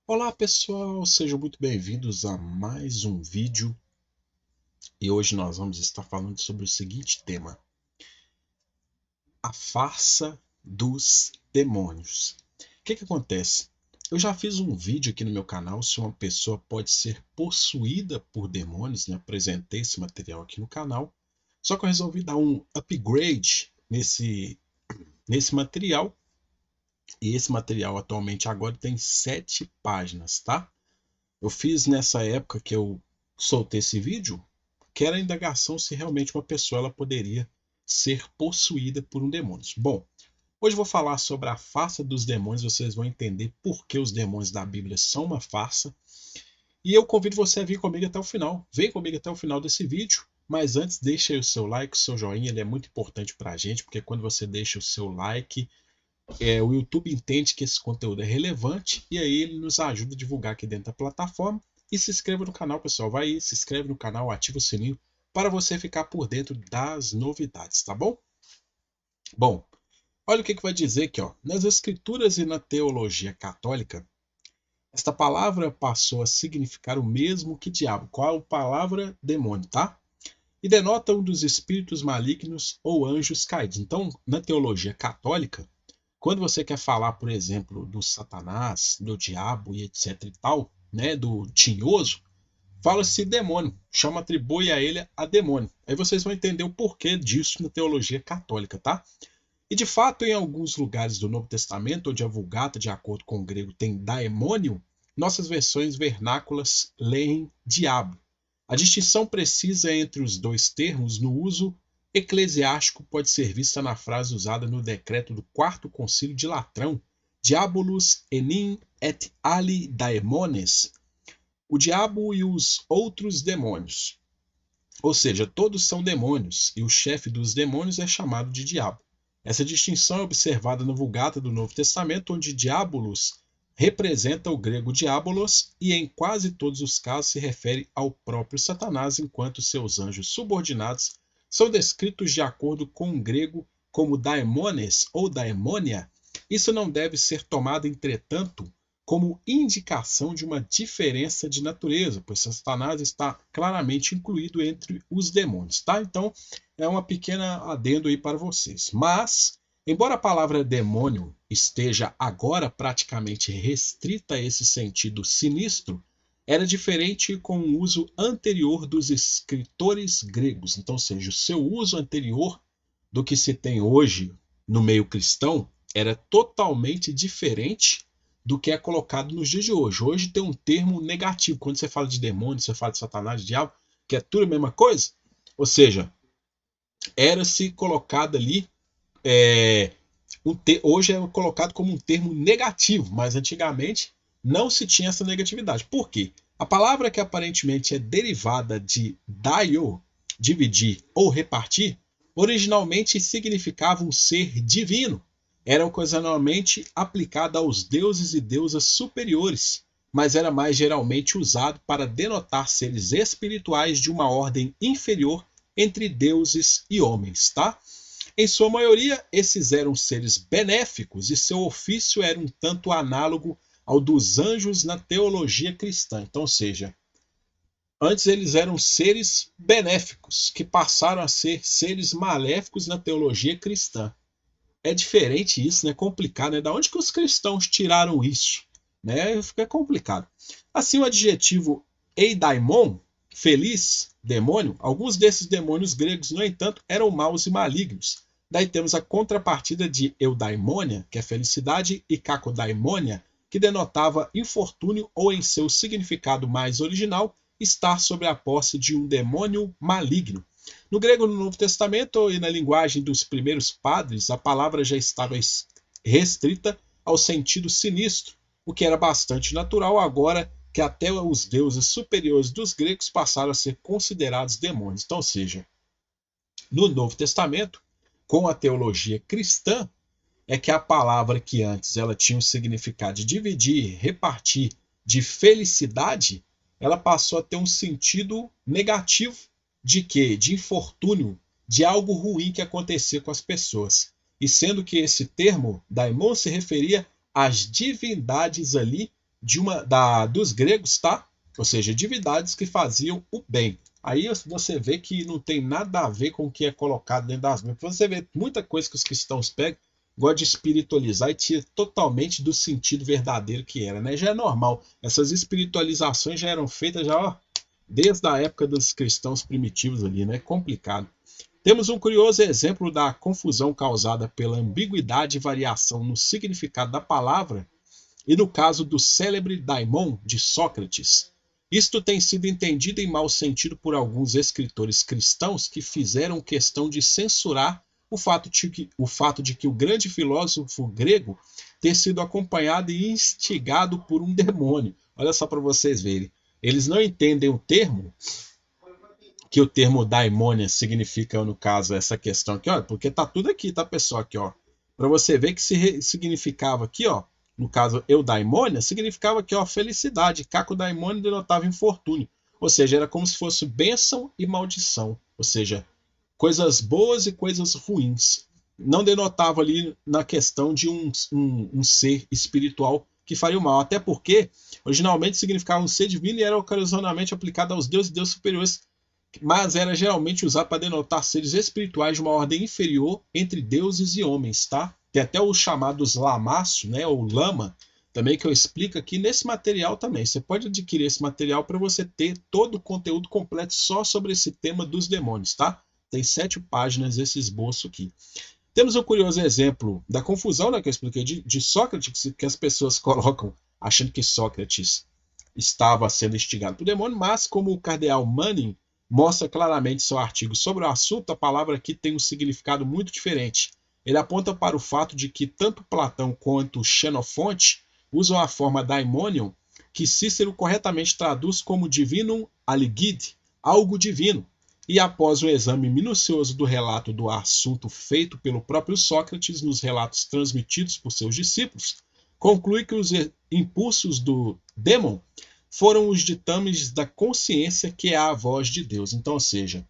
Olá pessoal, sejam muito bem-vindos a mais um vídeo e hoje nós vamos estar falando sobre o seguinte tema: a farsa dos demônios. O que acontece? Eu já fiz um vídeo aqui no meu canal se uma pessoa pode ser possuída por demônios, né? Apresentei esse material aqui no canal, só que eu resolvi dar um upgrade nesse material e esse material atualmente agora tem 7 páginas, tá? Eu fiz nessa época que eu soltei esse vídeo, que era a indagação se realmente uma pessoa ela poderia ser possuída por um demônio. Bom, hoje eu vou falar sobre a farsa dos demônios, vocês vão entender por que os demônios da Bíblia são uma farsa. E eu convido você a vir comigo até o final. Vem comigo até o final desse vídeo. Mas antes, deixa aí o seu like, o seu joinha, ele é muito importante para a gente, porque quando você deixa o seu like, o YouTube entende que esse conteúdo é relevante e aí ele nos ajuda a divulgar aqui dentro da plataforma. E se inscreva no canal, pessoal. Vai aí, se inscreve no canal, ativa o sininho para você ficar por dentro das novidades, tá bom? Bom, olha o que vai dizer aqui, ó. Nas escrituras e na teologia católica, esta palavra passou a significar o mesmo que diabo. Qual a palavra? Demônio, tá? E denota um dos espíritos malignos ou anjos caídos. Então, na teologia católica, quando você quer falar, por exemplo, do Satanás, do diabo e etc e tal, né, do tinhoso, fala-se demônio, atribui a ele a demônio. Aí vocês vão entender o porquê disso na teologia católica, tá? E de fato, em alguns lugares do Novo Testamento, onde a Vulgata, de acordo com o grego, tem daemônio, nossas versões vernáculas leem diabo. A distinção precisa entre os dois termos no uso eclesiástico pode ser vista na frase usada no decreto do Quarto Concílio de Latrão, Diabolus enim et ali daemones, o diabo e os outros demônios. Ou seja, todos são demônios e o chefe dos demônios é chamado de diabo. Essa distinção é observada na Vulgata do Novo Testamento, onde diabolos representa o grego diabolos e em quase todos os casos se refere ao próprio Satanás, enquanto seus anjos subordinados são descritos de acordo com o grego como daemones ou daemonia. Isso não deve ser tomado, entretanto, como indicação de uma diferença de natureza, pois Satanás está claramente incluído entre os demônios, tá? Então, é uma pequena adendo aí para vocês. Mas, embora a palavra demônio esteja agora praticamente restrita a esse sentido sinistro, era diferente com o uso anterior dos escritores gregos. Então, ou seja, o seu uso anterior do que se tem hoje no meio cristão era totalmente diferente do que é colocado nos dias de hoje. Hoje tem um termo negativo. Quando você fala de demônio, você fala de Satanás, de diabo, que é tudo a mesma coisa. Ou seja, era-se colocado ali. Hoje é colocado como um termo negativo, mas antigamente não se tinha essa negatividade. Por quê? A palavra que aparentemente é derivada de daio, dividir ou repartir, originalmente significava um ser divino. Era ocasionalmente aplicada aos deuses e deusas superiores, mas era mais geralmente usado para denotar seres espirituais de uma ordem inferior entre deuses e homens, tá? Em sua maioria, esses eram seres benéficos e seu ofício era um tanto análogo ao dos anjos na teologia cristã. Então, ou seja, antes eles eram seres benéficos, que passaram a ser seres maléficos na teologia cristã. É diferente isso, né? Complicado, né? Da onde que os cristãos tiraram isso? Né? Fica complicado. Assim, o adjetivo eidaimon, feliz, demônio, alguns desses demônios gregos, no entanto, eram maus e malignos. Daí temos a contrapartida de eudaimonia, que é felicidade, e kakodaimonia, que denotava infortúnio ou, em seu significado mais original, estar sob a posse de um demônio maligno. No grego, no Novo Testamento e na linguagem dos primeiros padres, a palavra já estava restrita ao sentido sinistro, o que era bastante natural agora que até os deuses superiores dos gregos passaram a ser considerados demônios. Então, ou seja, no Novo Testamento, com a teologia cristã, é que a palavra que antes ela tinha o significado de dividir, repartir, de felicidade, ela passou a ter um sentido negativo de quê? De infortúnio, de algo ruim que acontecia com as pessoas. E sendo que esse termo, daimon, se referia às divindades ali dos gregos, tá? Ou seja, divindades que faziam o bem. Aí você vê que não tem nada a ver com o que é colocado dentro das Bíblias. Você vê muita coisa que os cristãos pegam, gostam de espiritualizar e tira totalmente do sentido verdadeiro que era, né? Já é normal. Essas espiritualizações já eram feitas já, ó, desde a época dos cristãos primitivos ali, né? Complicado. Temos um curioso exemplo da confusão causada pela ambiguidade e variação no significado da palavra e no caso do célebre daimon de Sócrates. Isto tem sido entendido em mau sentido por alguns escritores cristãos que fizeram questão de censurar o fato de que o grande filósofo grego ter sido acompanhado e instigado por um demônio. Olha só para vocês verem. Eles não entendem o termo, que o termo daimônia significa, no caso, essa questão aqui, ó, porque tá tudo aqui, tá, pessoal? Aqui, ó. Para você ver que significava aqui, ó, no caso, eudaimônia, significava aqui, ó, felicidade. Cacodaimônia denotava infortúnio. Ou seja, era como se fosse bênção e maldição. Ou seja, coisas boas e coisas ruins. Não denotava ali na questão de um ser espiritual que faria o mal. Até porque, originalmente, significava um ser divino e era ocasionalmente aplicado aos deuses e deuses superiores, mas era geralmente usado para denotar seres espirituais de uma ordem inferior entre deuses e homens, tá? Tem até os chamados lamaço, né, ou lama, também que eu explico aqui nesse material também. Você pode adquirir esse material para você ter todo o conteúdo completo só sobre esse tema dos demônios, tá? Tem 7 páginas esse esboço aqui. Temos um curioso exemplo da confusão, né, que eu expliquei de Sócrates, que as pessoas colocam achando que Sócrates estava sendo instigado por demônio, mas como o cardeal Manning mostra claramente seu artigo sobre o assunto, a palavra aqui tem um significado muito diferente. Ele aponta para o fato de que tanto Platão quanto Xenofonte usam a forma daimonion, que Cícero corretamente traduz como divinum aligide, algo divino. E após um exame minucioso do relato do assunto feito pelo próprio Sócrates nos relatos transmitidos por seus discípulos, conclui que os impulsos do dêmon foram os ditames da consciência, que é a voz de Deus. Então, ou seja,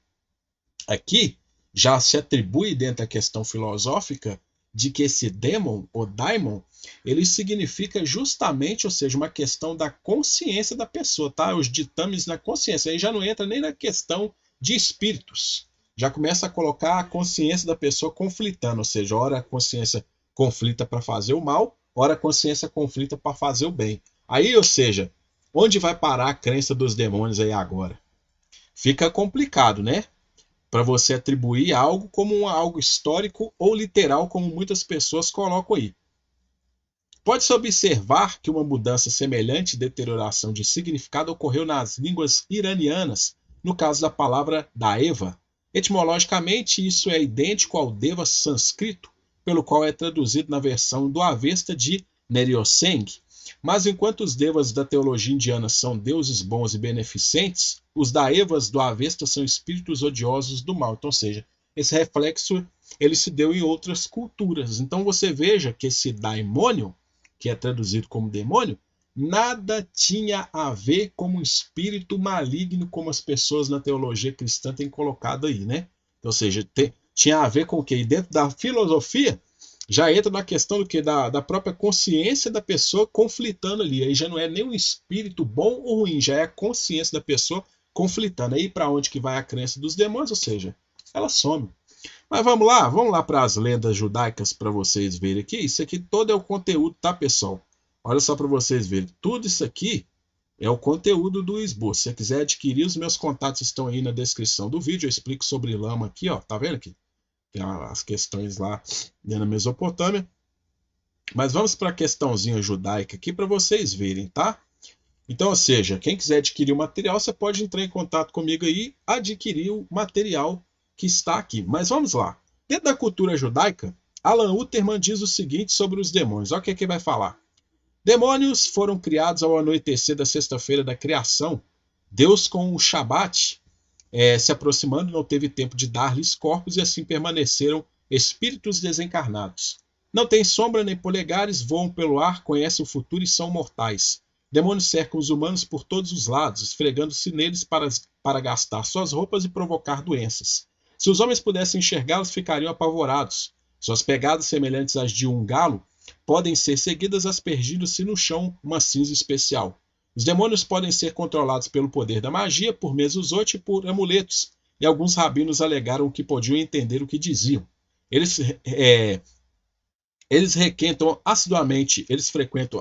aqui já se atribui dentro da questão filosófica de que esse demon, ou daimon, ele significa justamente, ou seja, uma questão da consciência da pessoa, tá? Os ditames na consciência. Aí já não entra nem na questão de espíritos. Já começa a colocar a consciência da pessoa conflitando, ou seja, ora a consciência conflita para fazer o mal, ora a consciência conflita para fazer o bem. Aí, ou seja, onde vai parar a crença dos demônios aí agora? Fica complicado, né? Para você atribuir algo como algo histórico ou literal, como muitas pessoas colocam aí. Pode-se observar que uma mudança semelhante de deterioração de significado ocorreu nas línguas iranianas, no caso da palavra Daeva. Etimologicamente, isso é idêntico ao Deva sânscrito, pelo qual é traduzido na versão do Avesta de Neryoseng. Mas enquanto os devas da teologia indiana são deuses bons e beneficentes, os daevas do Avesta são espíritos odiosos do mal. Então, ou seja, esse reflexo ele se deu em outras culturas. Então você veja que esse daimônio, que é traduzido como demônio, nada tinha a ver com um espírito maligno, como as pessoas na teologia cristã têm colocado aí, né? Ou seja, tinha a ver com o quê? E dentro da filosofia, já entra na questão do que? Da própria consciência da pessoa conflitando ali. Aí já não é nem um espírito bom ou ruim, já é a consciência da pessoa conflitando. Aí para onde que vai a crença dos demônios? Ou seja, ela some. Mas vamos lá para as lendas judaicas para vocês verem aqui. Isso aqui todo é o conteúdo, tá, pessoal? Olha só para vocês verem. Tudo isso aqui é o conteúdo do esboço. Se você quiser adquirir, os meus contatos estão aí na descrição do vídeo. Eu explico sobre lama aqui, ó. Tá vendo aqui? Tem as questões lá dentro da Mesopotâmia. Mas vamos para a questãozinha judaica aqui para vocês verem, tá? Então, ou seja, quem quiser adquirir o material, você pode entrar em contato comigo aí, adquirir o material que está aqui. Mas vamos lá. Dentro da cultura judaica, Alan Uterman diz o seguinte sobre os demônios. Olha o que ele vai falar. Demônios foram criados ao anoitecer da sexta-feira da criação. Deus, com o Shabat se aproximando, não teve tempo de dar-lhes corpos e assim permaneceram espíritos desencarnados. Não têm sombra nem polegares, voam pelo ar, conhecem o futuro e são mortais. Demônios cercam os humanos por todos os lados, esfregando-se neles para gastar suas roupas e provocar doenças. Se os homens pudessem enxergá-los, ficariam apavorados. Suas pegadas, semelhantes às de um galo, podem ser seguidas aspergindo-se no chão uma cinza especial. Os demônios podem ser controlados pelo poder da magia, por Mezuzot e por amuletos, e alguns rabinos alegaram que podiam entender o que diziam. Eles frequentam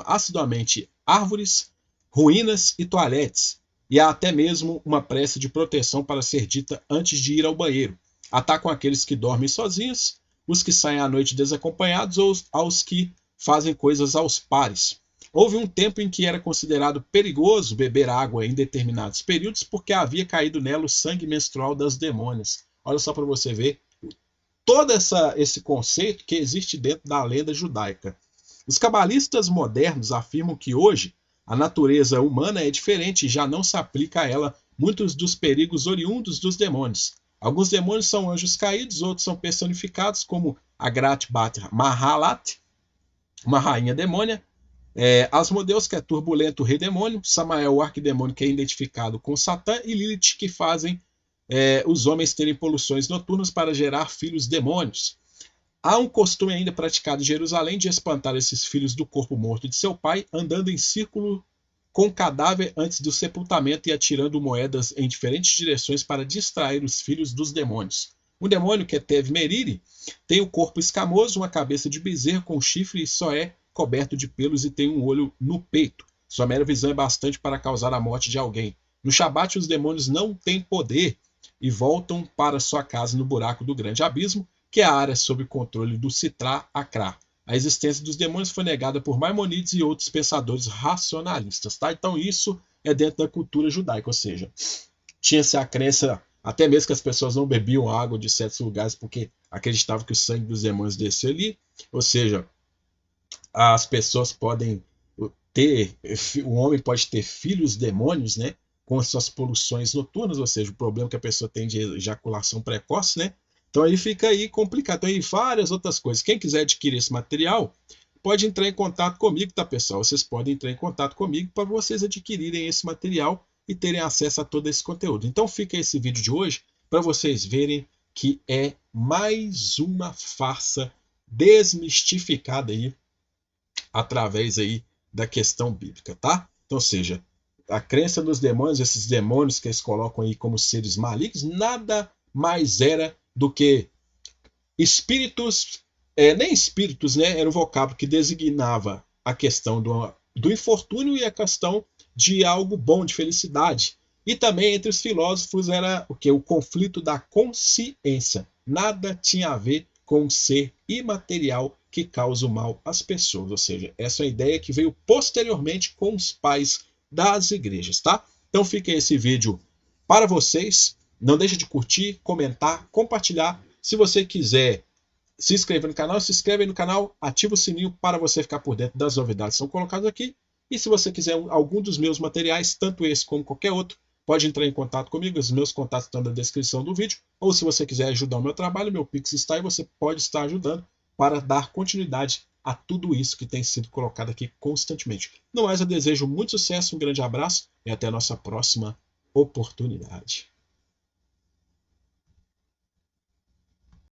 assiduamente árvores, ruínas e toaletes, e há até mesmo uma prece de proteção para ser dita antes de ir ao banheiro. Atacam aqueles que dormem sozinhos, os que saem à noite desacompanhados ou aos que fazem coisas aos pares. Houve um tempo em que era considerado perigoso beber água em determinados períodos porque havia caído nela o sangue menstrual das demônias. Olha só para você ver todo esse conceito que existe dentro da lenda judaica. Os cabalistas modernos afirmam que hoje a natureza humana é diferente e já não se aplica a ela muitos dos perigos oriundos dos demônios. Alguns demônios são anjos caídos, outros são personificados como Agrat Bat Mahalat, uma rainha demônia, Asmodeus, que é turbulento rei demônio, Samael, o arquidemônio, que é identificado com Satã, e Lilith, que fazem os homens terem poluições noturnas para gerar filhos demônios. Há um costume ainda praticado em Jerusalém de espantar esses filhos do corpo morto de seu pai, andando em círculo com o cadáver antes do sepultamento e atirando moedas em diferentes direções para distrair os filhos dos demônios. O demônio, que é Tev Meriri, tem o corpo escamoso, uma cabeça de bezerro com chifre e só é coberto de pelos e tem um olho no peito. Sua mera visão é bastante para causar a morte de alguém. No Shabat, os demônios não têm poder e voltam para sua casa no buraco do grande abismo, que é a área sob controle do Sitra Akra. A existência dos demônios foi negada por Maimonides e outros pensadores racionalistas. Tá? Então isso é dentro da cultura judaica, ou seja, tinha-se a crença, até mesmo que as pessoas não bebiam água de certos lugares porque acreditavam que o sangue dos demônios descia ali, ou seja, as pessoas podem ter, o homem pode ter filhos demônios, né, com as suas poluições noturnas, ou seja, o problema que a pessoa tem de ejaculação precoce, né? Então aí fica aí complicado. Então aí várias outras coisas. Quem quiser adquirir esse material, pode entrar em contato comigo, tá, pessoal? Vocês podem entrar em contato comigo para vocês adquirirem esse material e terem acesso a todo esse conteúdo. Então fica esse vídeo de hoje para vocês verem que é mais uma farsa desmistificada aí através aí da questão bíblica, tá? Então, ou seja, a crença nos demônios, esses demônios que eles colocam aí como seres malignos, nada mais era do que espíritos, nem espíritos, né? Era um vocábulo que designava a questão do infortúnio e a questão de algo bom, de felicidade. E também entre os filósofos era o que? O conflito da consciência. Nada tinha a ver com o ser imaterial que causa o mal às pessoas. Ou seja, essa é a ideia que veio posteriormente com os pais das igrejas, tá? Então fica esse vídeo para vocês. Não deixe de curtir, comentar, compartilhar. Se você quiser se inscrever no canal, se inscreve aí no canal, ativa o sininho para você ficar por dentro das novidades que são colocadas aqui. E se você quiser algum dos meus materiais, tanto esse como qualquer outro, pode entrar em contato comigo, os meus contatos estão na descrição do vídeo. Ou se você quiser ajudar o meu trabalho, meu Pix está aí, você pode estar ajudando para dar continuidade a tudo isso que tem sido colocado aqui constantemente. No mais, eu desejo muito sucesso, um grande abraço e até a nossa próxima oportunidade.